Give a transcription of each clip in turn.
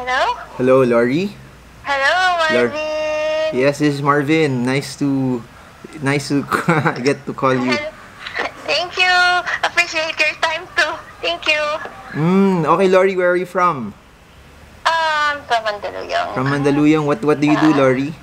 Hello? Hello, Laurie. Hello, Lor- Marvin. Yes, this is Marvin. Nice to get to call you. Thank you. Appreciate your time too. Thank you. Okay, Laurie, where are you from? From Mandaluyong. From Mandaluyong. What do you do, Laurie?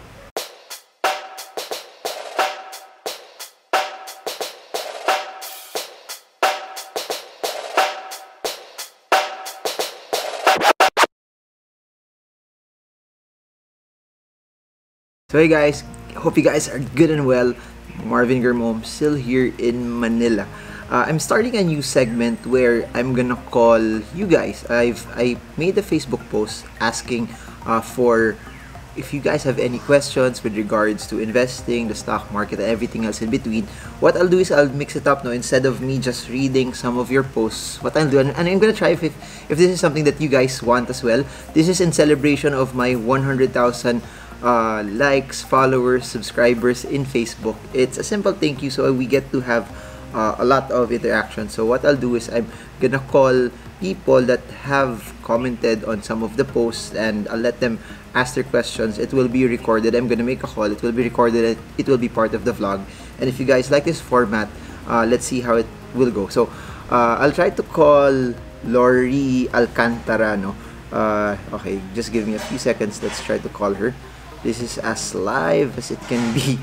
So hey guys, hope you guys are good and well. Marvin Germom still here in Manila. I'm starting a new segment where I'm gonna call you guys. I made a Facebook post asking for if you guys have any questions with regards to investing, the stock market, and everything else in between. What I'll do is I'll mix it up, no, instead of me just reading some of your posts. What I'll do, and I'm gonna try if this is something that you guys want as well. This is in celebration of my 100,000 likes, followers, subscribers in Facebook. It's a simple thank you, so we get to have a lot of interaction. So what I'll do is I'm gonna call people that have commented on some of the posts, and I'll let them ask their questions. It will be recorded. I'm gonna make a call. It will be recorded. It will be part of the vlog. And if you guys like this format, let's see how it will go. So I'll try to call Laurie Alcantara. No? Okay, just give me a few seconds. Let's try to call her. This is as live as it can be.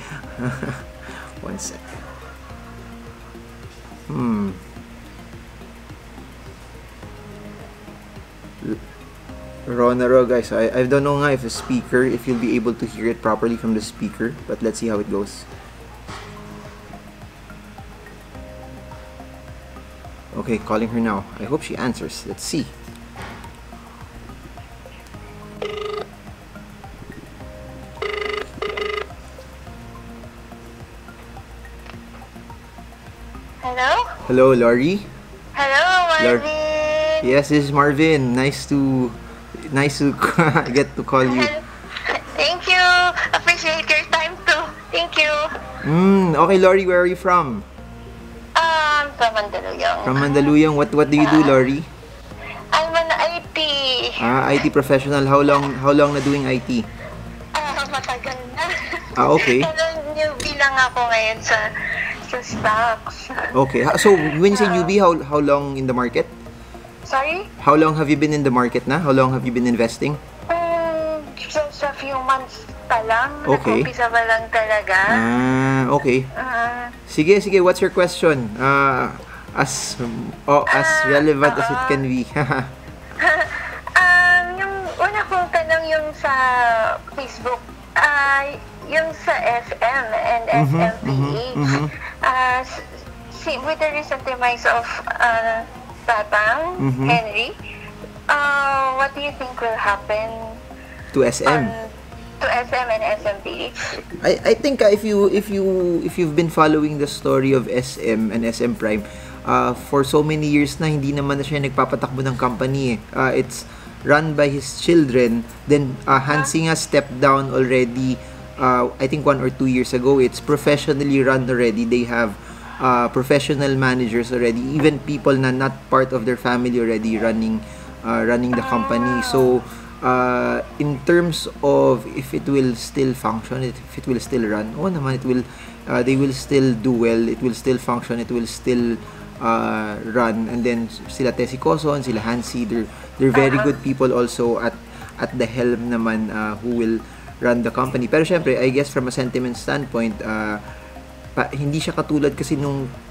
One second. Ronaro, guys. I don't know nga if if you'll be able to hear it properly from the speaker, but let's see how it goes. Okay, calling her now. I hope she answers. Let's see. Hello? Hello, Laurie. Hello, Marvin. Yes, this is Marvin. Nice to get to call you. Thank you. Appreciate your time too. Thank you. Okay, Laurie, where are you from? From Mandaluyong. From Mandaluyong. What do you do, Laurie? I'm an IT. IT professional. How long na doing IT? Matagal na. Okay. Pero newbie lang ako ngayon sa stocks. Okay. So when you say newbie, how long in the market? Sorry? How long have you been in the market na? How long have you been investing? Just a few months pa lang. Okay. Nag-umpisa pa lang talaga. Okay. Sige. What's your question? As relevant as it can be. Yung una kong tanong yung sa Facebook, yung sa SM and SMPH. With the recent demise of Tatang Henry, what do you think will happen To SM? To SM and SMPH? I think if you've been following the story of SM and SM Prime for so many years na, hindi naman na siya nagpapatakbo ng company. It's run by his children. Then Hansinga stepped down already. I think 1 or 2 years ago. It's professionally run already. They have professional managers already. Even people na not part of their family already running the company. So in terms of if it will still function, if it will still run, naman, it will they will still do well. It will still function. It will still run. And then sila Tessie Coson, sila Hansi, they're very good people also at the helm naman, who will run the company. Pero syempre, I guess from a sentiment standpoint, hindi siya katulad kasi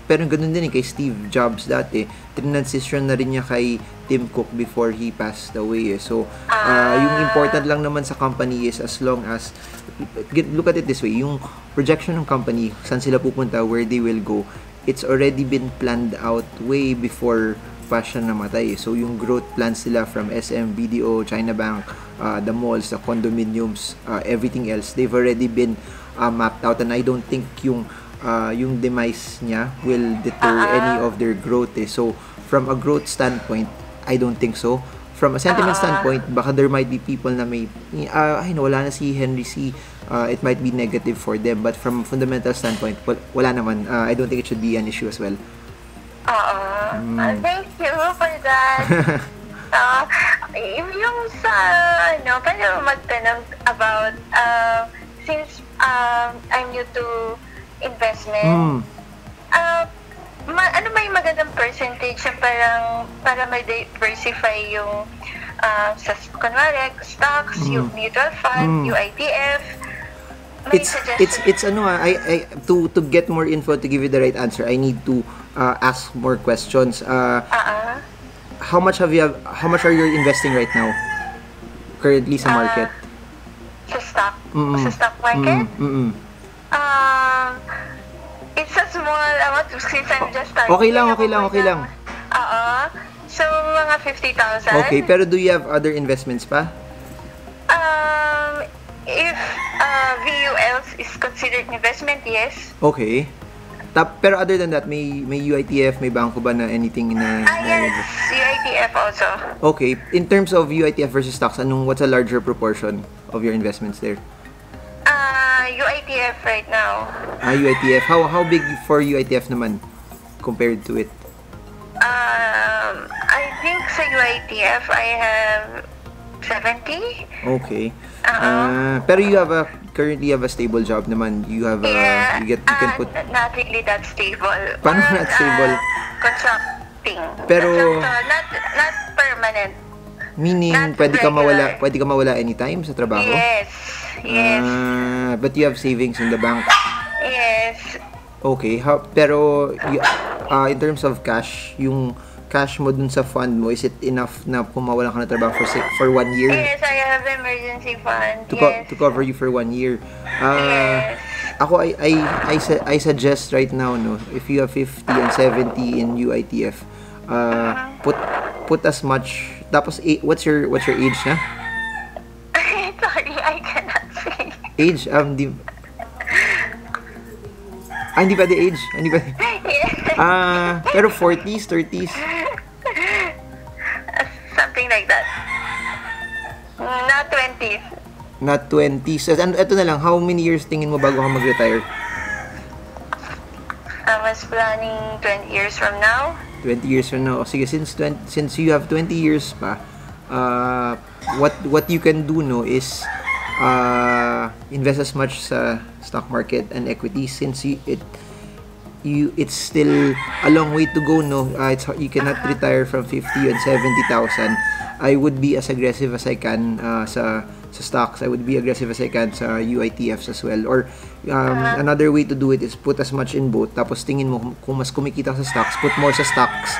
pero ganun din kay Steve Jobs dati. Transition na rin niya kay Tim Cook before he passed away. So, yung important lang naman sa company is as long as, look at it this way, yung projection ng company, saan sila pupunta, where they will go, it's already been planned out way before pa siya namatay. So, yung growth plans nila from SM, BDO, China Bank, the malls, the condominiums, everything else, they've already been mapped out, and I don't think yung demise niya will deter any of their growth. So, from a growth standpoint, I don't think so. From a sentiment standpoint, baka there might be people na may, wala na si Henry C. It might be negative for them. But from a fundamental standpoint, wala naman. I don't think it should be an issue as well. Thank you for that. Yung sa, pwede mo magtanong about, since I'm new to investment, ano ba yung magandang percentage yung parang para ma-diversify yung sa kunwari stocks, yung mutual fund, UITF. It's I to get more info to give you the right answer, I need to ask more questions. How much are you investing right now currently sa market? Sa stock market? It's a small amount since I'm just starting. Okay lang. So, mga 50,000. Okay, pero do you have other investments pa? If VULs is considered investment, yes. Okay. Pero other than that, may UITF, may bangko ba na anything na... Yes, UITF also. Okay. In terms of UITF versus stocks, what's a larger proportion of your investments there? UITF right now. UITF. How big for UITF naman compared to it? I think sa UITF I have 70. Okay. Pero currently you have a stable job naman. You have you can put... Not really that stable. Paano not stable? Contracting. Pero not permanent. Meaning Not pwede ka regular. mawala anytime sa trabaho? Yes. But you have savings in the bank. Yes. Okay. Pero in terms of cash, yung cash mo dun sa fund mo, is it enough na kung mawalan ka na trabaho for 1 year? Yes, I have emergency fund. To cover you for 1 year. Yes. Ako, I suggest right now, if you have 50 and 70 in UITF, put as much. Tapos, what's your age na? Sorry, I cannot say. Age? Hindi pwede age? Hindi pwede. Yes. Pero 40s, 30s? Something like that. Not 20s. Not 20s. And ito na lang, how many years tingin mo bago ka mag-retire? I was planning 20 years from now. 20 years from now. O sige, since you have 20 years pa, what you can do is invest as much sa stock market and equities, since it's still a long way to go, you cannot retire from 50 and 70,000. I would be as aggressive as I can sa stocks. I would be aggressive as I can sa UITFs as well. Or another way to do it is put as much in both. Tapos tingin mo kung mas kumikita ka sa stocks, put more sa stocks.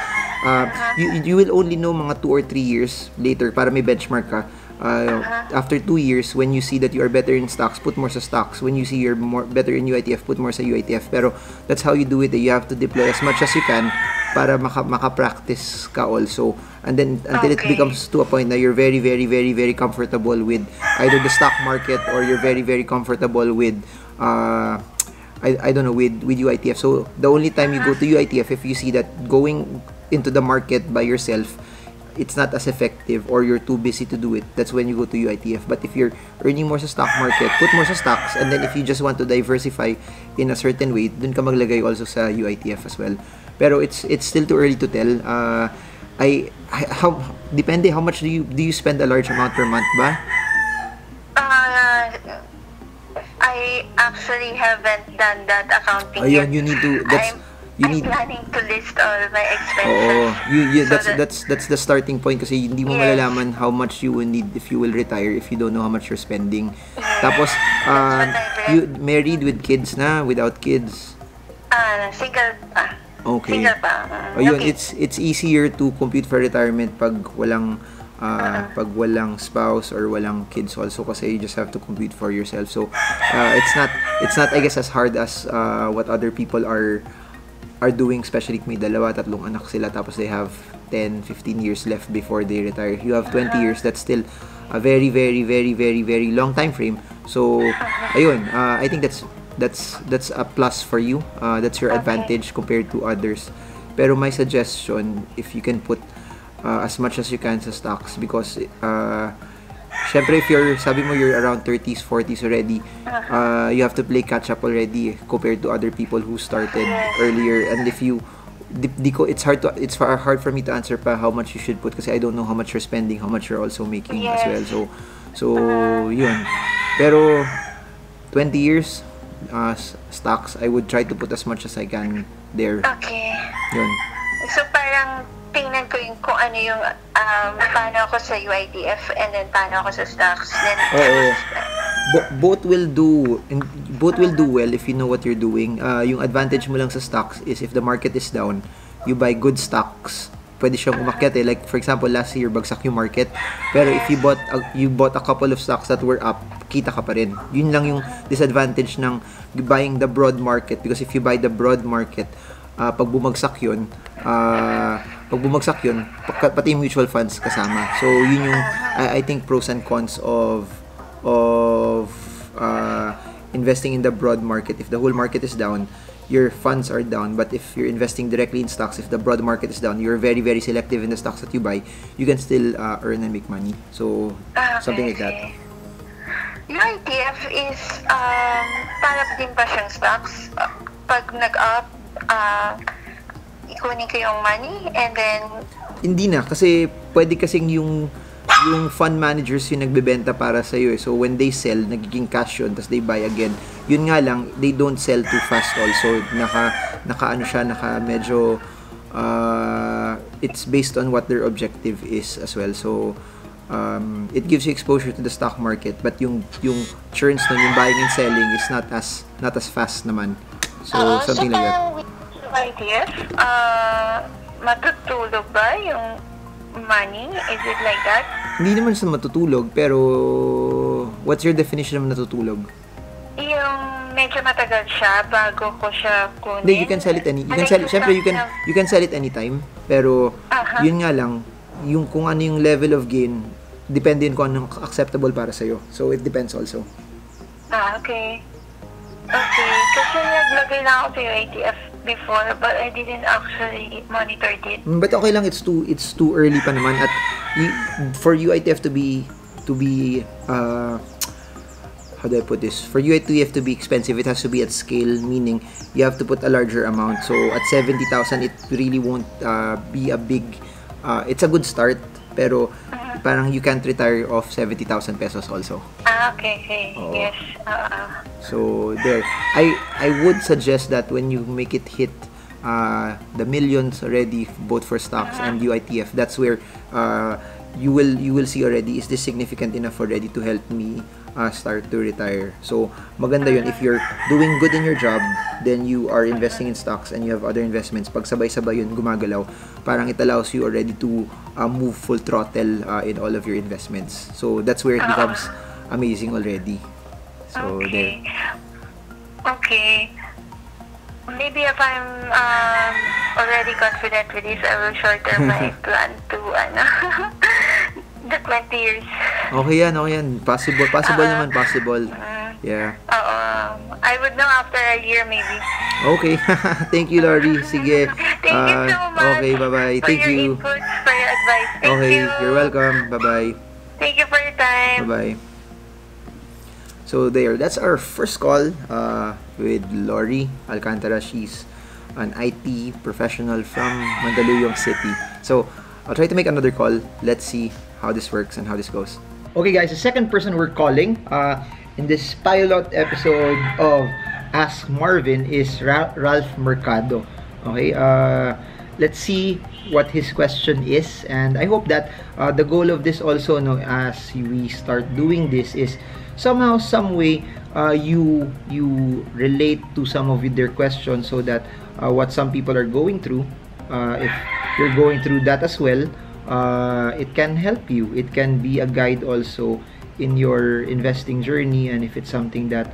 You will only know mga 2 or 3 years later para may benchmark ka. After 2 years, when you see that you are better in stocks, put more sa stocks. When you see you're better in UITF, put more sa UITF. Pero that's how you do it. You have to deploy as much as you can para maka-practice ka also. And then until it becomes to a point na you're very, very, very, very comfortable with either the stock market, or you're very, very comfortable with I don't know, with UITF. So the only time you go to UITF, if you see that going into the market by yourself, it's not as effective, or you're too busy to do it, that's when you go to UITF. But if you're earning more sa stock market, put more sa stocks. And then if you just want to diversify in a certain way, dun ka maglagay also sa UITF as well. Pero it's still too early to tell. Depende, how much do you spend a large amount per month ba? I actually haven't done that accounting Ayun, yet. you need to. I'm planning to list all my expenses. That's the starting point, kasi hindi mo malalaman how much you will need if you will retire if you don't know how much you're spending. Yes, Tapos you married with kids na, without kids? Single pa. Okay. Single pa. Ayun, Okay. it's easier to compute for retirement pag walang spouse or walang kids also, kasi you just have to compute for yourself. So it's not I guess as hard as what other people are doing, especially kung may 2-3 anak sila tapos they have 10-15 years left before they retire. You have 20 years, that's still a very, very, very, very, very long time frame. So ayun, I think that's a plus for you. That's your advantage compared to others. Pero my suggestion, if you can put as much as you can sa stocks, because syempre if sabi mo you're around 30s, 40s already, you have to play catch up already compared to other people who started earlier. And if you hard for me to answer pa how much you should put kasi I don't know how much you're spending, how much you're also making as well. So yun. Pero 20 years stocks, I would try to put as much as I can there. Okay. Yun. So parang tingnan ko yung kung ano yung paano ako sa UITF and then paano ako sa stocks. Then both will do well if you know what you're doing. Yung advantage mo lang sa stocks is if the market is down, you buy good stocks. Pwede siyang umakyat eh. Like for example, last year bagsak yung market. Pero if you bought a couple of stocks that were up, kita ka pa rin. Yun lang yung disadvantage ng buying the broad market, because if you buy the broad market, pag bumagsak yun, pati yung mutual funds kasama. So yun yung I think pros and cons of investing in the broad market. If the whole market is down, your funds are down. But if you're investing directly in stocks, if the broad market is down, you're very, very selective in the stocks that you buy, you can still earn and make money. So something like that. UITF is para din ba siyang stocks? Pag nag-up, ikunin ko yung money and then hindi na kasi pwede kasing yung fund managers yung nagbebenta para sa iyo. So when they sell, nagiging cash yun, tapos they buy again. Yun nga lang, they don't sell too fast also. Medyo it's based on what their objective is as well. So it gives you exposure to the stock market, but yung churns nun, yung buying and selling is not as fast naman. So something like that. ITF, matutulog ba yung money? Is it like that? Hindi naman sa matutulog, pero what's your definition of natutulog? Yung medyo matagal siya bago ko siya kunin. Hindi, you can sell it you can sell it anytime, pero yun nga lang, yung kung ano yung level of gain, depende yun kung anong acceptable para sa'yo. So it depends also. Okay. Kasi naglagay lang ako sa UITF before, but I didn't actually monitor it. But okay lang, it's too early pa naman at for UITF to be how do I put this? For UITF to be expensive, it has to be at scale, meaning you have to put a larger amount. So at 70,000, it really won't be a big it's a good start, pero parang you can't retire off 70,000 pesos also. Okay. Yes. So there, I would suggest that when you make it hit the millions already, both for stocks and UITF, that's where you will see already, is this significant enough already to help me start to retire. So maganda yun if you're doing good in your job, then you are investing in stocks and you have other investments. Pag sabay-sabay yun gumagalaw, parang it allows you already to move full throttle in all of your investments. So that's where it becomes amazing already. So there. Okay. Maybe if I'm already confident with this, I will shorten my plan to the 20 years. Okay yan. Possible naman. Yeah. I would know after a year maybe. Okay. Thank you, Lori. Sige. Thank you so much. Okay, bye-bye. Thank you. For your inputs, for your advice. Thank you. You're welcome. Bye-bye. Thank you for your time. Bye-bye. So there, that's our first call with Lori Alcantara. She's an IT professional from Mandaluyong City. So I'll try to make another call. Let's see how this works and how this goes. Okay guys, the second person we're calling in this pilot episode of Ask Marvin is Ralph Mercado. Okay, let's see what his question is, and I hope that the goal of this also, as we start doing this, is somehow, some way, you relate to some of their questions, so that what some people are going through, if you're going through that as well, it can help you. It can be a guide also in your investing journey, and if it's something that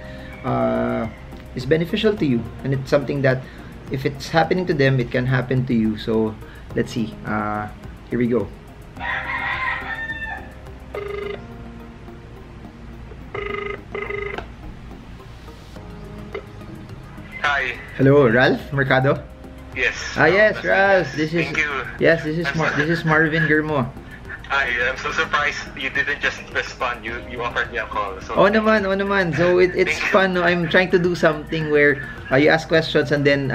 is beneficial to you, and it's something that if it's happening to them, it can happen to you. So let's see. Here we go. Hi. Hello, Ralph Mercado. Yes. Yes, Ralph. This is Thank you. Yes, this is Marvin Germo. Hi, I'm so surprised you didn't just respond. You offered me a call. So Oh naman. So it's fun. No? I'm trying to do something where you ask questions and then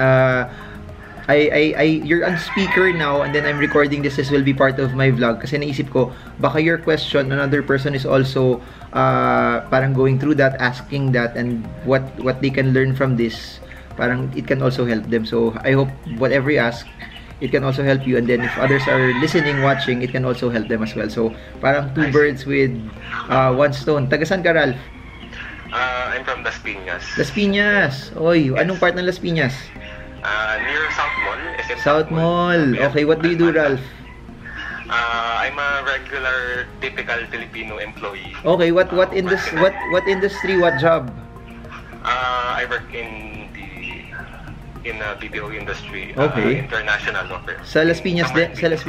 you're on speaker now, and then I'm recording this. This will be part of my vlog. Kasi naisip ko, baka your question, another person is also parang going through that, asking that, and what they can learn from this. Parang it can also help them. So I hope whatever you ask, it can also help you, and then if others are listening, watching, it can also help them as well. So parang two birds with one stone. Taga saan ka, Ralph? I'm from Las Piñas. Las Piñas. Oy, Yes. anong part ng Las Piñas? Near South Mall. SM South Mall. Okay, what do you do, Ralph? I'm a regular, typical Filipino employee. Okay, what industry, what job? I work in the BPO industry. Okay. International offer. Sa Las Piñas din? Sa Las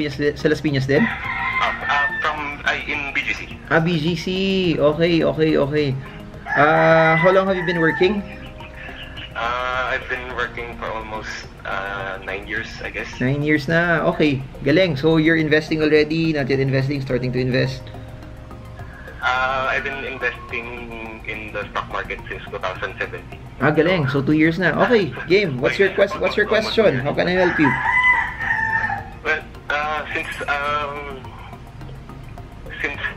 Piñas din? In BGC. BGC. Okay. How long have you been working? I've been working for almost 9 years, I guess. 9 years na. Okay, galing. So you're investing already, not yet investing, starting to invest? I've been investing in the stock market since 2017. Galing. So 2 years na. Okay, game. What's your question? How can I help you? Well, since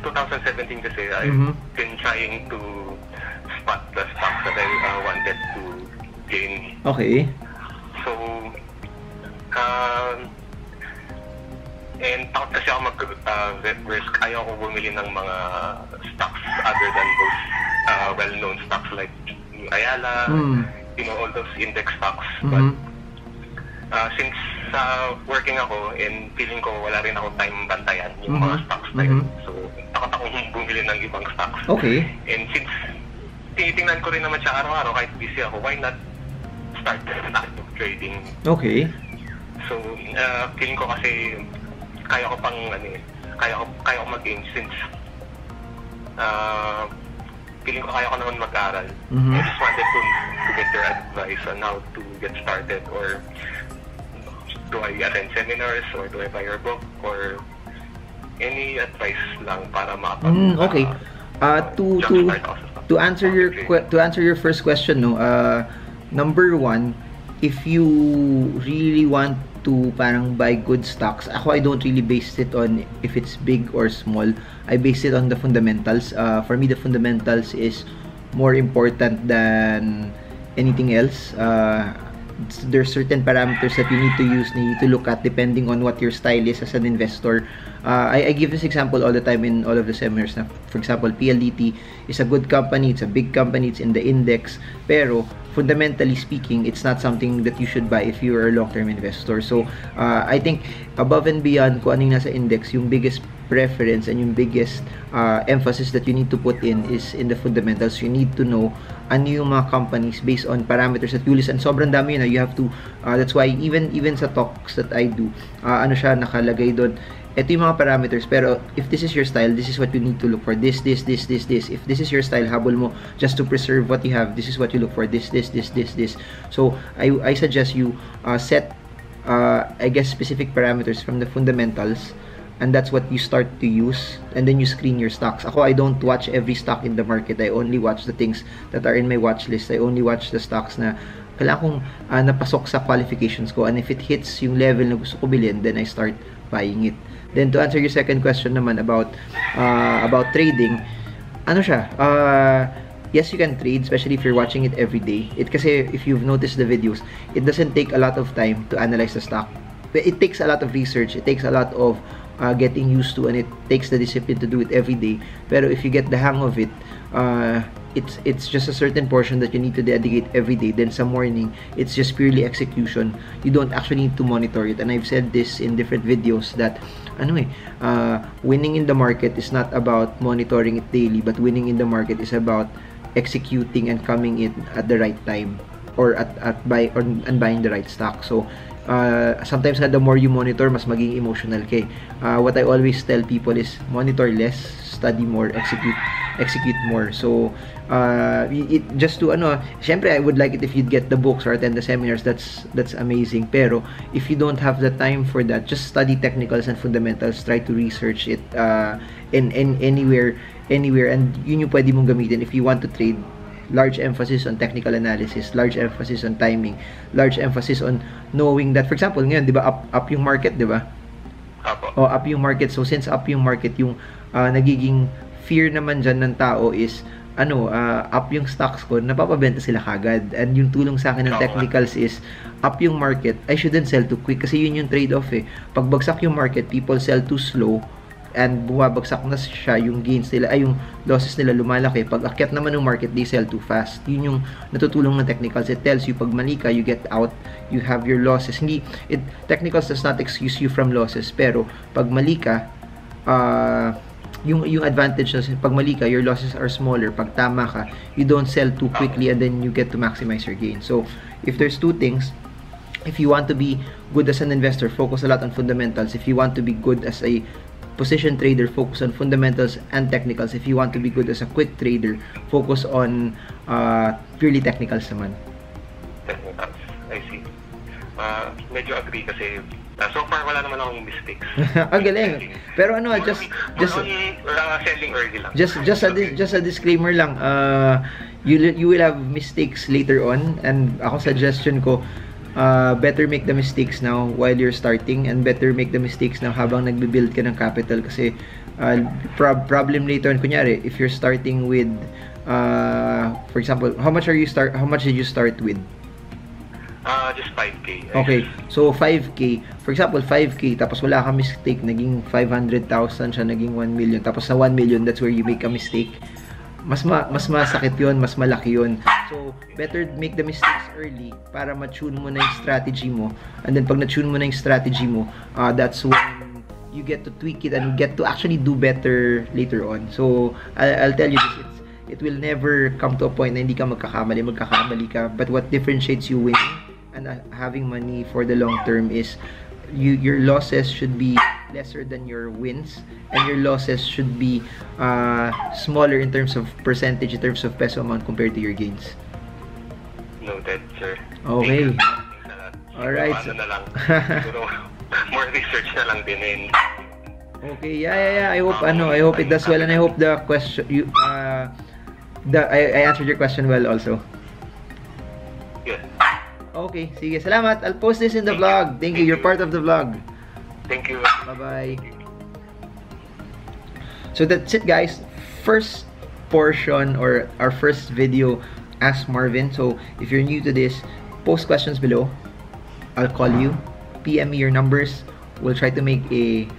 2017 kasi, I've been trying to spot the stocks that I wanted to gain. Okay. So, and takot kasi ako mag-risk. Ayaw ko bumili ng mga stocks other than those well-known stocks like Ayala, all those index stocks. But since working ako and feeling ko wala rin ako time bantayan yung mga stocks na yun. So, takot akong bumili ng ibang stocks. Okay. And since tinitingnan ko rin naman siya araw-araw kahit busy ako, why not start stock trading? Okay. So, feeling ko kasi kaya ko mag-gain since feeling ko kaya ko naman mag-aral. I just wanted to get your advice on how to get started, or do I attend seminars, or do I buy your book, or any advice lang para okay. To answer your first question, number one, if you really want to parang buy good stocks, I don't really base it on if it's big or small. I base it on the fundamentals. For me, the fundamentals is more important than anything else. There's certain parameters that you need to use, you need to look at depending on what your style is as an investor. I give this example all the time in all of the seminars. For example, PLDT is a good company, it's a big company, it's in the index, pero fundamentally speaking, it's not something that you should buy if you are a long-term investor. So, I think above and beyond kung anong nasa index, yung biggest preference and yung biggest emphasis that you need to put in is in the fundamentals. You need to know ano yung mga companies based on parameters that you list, and sobrang dami yun. You have to, that's why even sa talks that I do, ano siya nakalagay doon, ito yung mga parameters, pero if this is your style, this is what you need to look for. This. If this is your style, habol mo just to preserve what you have, this is what you look for. This. So I suggest you set I guess specific parameters from the fundamentals, and that's what you start to use, and then you screen your stocks. I don't watch every stock in the market. I only watch the things that are in my watch list. I only watch the stocks na kailangan kong napasok sa qualifications ko, and if it hits yung level na gusto ko bilhin, then I start buying it. Then to answer your second question naman about trading, ano siya? Yes, you can trade, especially if you're watching it every day. Kasi if you've noticed the videos, it doesn't take a lot of time to analyze the stock. It takes a lot of research. It takes a lot of getting used to, and it takes the discipline to do it every day. Pero if you get the hang of it, it's just a certain portion that you need to dedicate every day. Then some morning, it's just purely execution. You don't actually need to monitor it. And I've said this in different videos that winning in the market is not about monitoring it daily, but winning in the market is about executing and coming in at the right time, or and buying the right stock. So sometimes the more you monitor, mas maging emotional ka. What I always tell people is monitor less, study more, execute more. So just to syempre I would like it if you'd get the books or attend the seminars. That's amazing. Pero if you don't have the time for that, just study technicals and fundamentals. Try to research it in anywhere, and yun yung pwede mong gamitin if you want to trade large emphasis on technical analysis, large emphasis on timing, large emphasis on knowing that, for example, ngayon, di ba, up yung market, di ba? O, up yung market. So, since up yung market, yung nagiging fear naman dyan ng tao is, up yung stocks ko, napapabenta sila kagad. And yung tulong sa akin ng technicals is, up yung market, I shouldn't sell too quick kasi yun yung trade-off eh. Pag bagsak yung market, people sell too slow and bumabagsak na siya, yung gains nila, yung losses nila lumalaki. Pag akyat naman ng market, they sell too fast. Yun yung natutulong ng technicals. It tells you, pag mali ka, you get out, you have your losses. Technicals does not excuse you from losses, pero pag mali ka, yung advantage na pag mali ka, your losses are smaller. Pag tama ka, you don't sell too quickly and then you get to maximize your gain. So, if there's two things, if you want to be good as an investor, focus a lot on fundamentals. If you want to be good as a position trader, focus on fundamentals and technicals. If you want to be good as a quick trader, focus on purely technicals naman. Technicals, I see. Medyo agree kasi so far wala naman akong mistakes. Ang galing. Pero just selling early lang. Just a disclaimer lang. You will have mistakes later on, and ako suggestion ko, better make the mistakes now while you're starting, and better make the mistakes now habang nagbe-build ka ng capital, kasi problem later on, kunyari if you're starting with for example, how much did you start with? Just 5K. Okay, so 5K. For example, 5K, tapos wala kang mistake, naging 500,000 siya, naging 1 million. Tapos sa 1 million, that's where you make a mistake. Mas masakit yun, mas malaki yun. So, better make the mistakes early para ma-tune mo na yung strategy mo. And then, pag na-tune mo na yung strategy mo, that's when you get to tweak it and get to actually do better later on. So, I'll tell you this, it will never come to a point na hindi ka magkakamali ka. But what differentiates you winning and having money for the long term is your losses should be lesser than your wins, and your losses should be smaller in terms of percentage, in terms of peso amount compared to your gains. Noted, sir. Okay. Alright. More research na lang din. Okay, yeah. I hope it does well, and I hope the question I answered your question well also. Good. Okay, sige, salamat. I'll post this in the vlog. Thank you. You're part of the vlog. Thank you. Bye-bye. So that's it, guys. First portion, or our first video, Ask Marvin. So if you're new to this, post questions below. I'll call you. PM me your numbers. We'll try to make a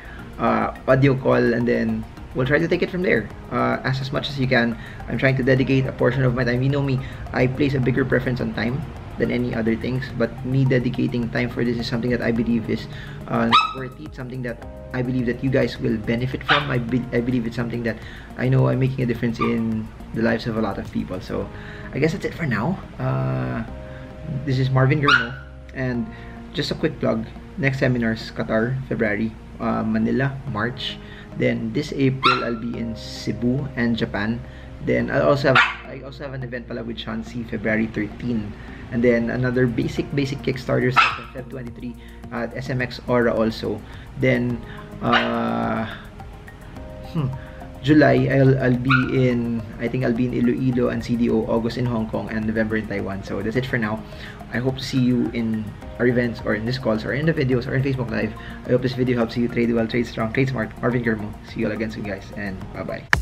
audio call, and then we'll try to take it from there. Ask as much as you can. I'm trying to dedicate a portion of my time. You know me, I place a bigger preference on time than any other things, but me dedicating time for this is something that I believe is worth it, something that I believe that you guys will benefit from. I believe it's something that I know I'm making a difference in the lives of a lot of people. So I guess that's it for now. This is Marvin Germo, and just a quick plug. Next seminars, Qatar, February, Manila, March. Then this April, I'll be in Cebu and Japan. Then I also have an event pala with Shanxi, February 13. And then another basic Kickstarter session, Feb 23 at SMX Aura also. Then July, I think I'll be in Iloilo and CDO, August in Hong Kong, and November in Taiwan. So that's it for now. I hope to see you in our events, or in these calls, or in the videos, or in Facebook Live. I hope this video helps you trade well, trade strong, trade smart. Marvin Germo. See you all again soon, guys, and bye-bye.